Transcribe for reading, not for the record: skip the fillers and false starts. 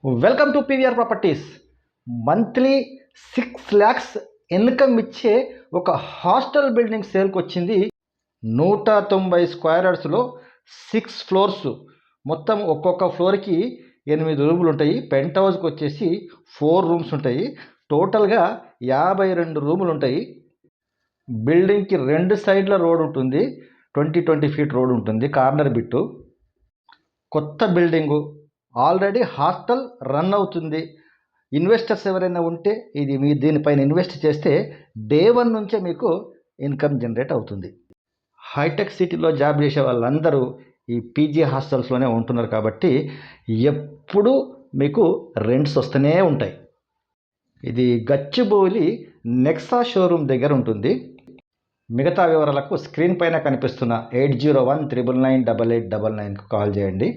Welcome to PVR properties. Monthly 6 lakhs income ఇచ్చే ఒక hostel building సేల్కి వచ్చింది. 190 స్క్వేర్ యార్డ్స్లో 6 floors, మొత్తం ఒక్కొక్క ఫ్లోర్కి 8 రూములు ఉంటాయి. పెంట్ హౌస్కి వచ్చేసి 4 rooms ఉంటాయి. టోటల్గా 52 రూములు ఉంటాయి. బిల్డింగ్కి 2 సైడ్ల రోడ్ ఉంటుంది. 20 feet రోడ్ ఉంటుంది, కార్నర్ బిట్టు. కొత్త బిల్డింగు, ఆల్రెడీ హాస్టల్ రన్ అవుతుంది. ఇన్వెస్టర్స్ ఎవరైనా ఉంటే మీ దీనిపైన ఇన్వెస్ట్ చేస్తే డే 1 నుంచే మీకు ఇన్కమ్ జనరేట్ అవుతుంది. హైటెక్ సిటీలో జాబ్ చేసే వాళ్ళందరూ ఈ పీజీ హాస్టల్స్లోనే ఉంటున్నారు కాబట్టి ఎప్పుడు మీకు రెంట్స్ వస్తూనే ఉంటాయి. ఇది గచ్చిబౌలి నెక్సా షోరూమ్ దగ్గర ఉంటుంది. మిగతా వివరాలకు స్క్రీన్ పైన కనిపిస్తున్న 8019998899కు కాల్ చేయండి.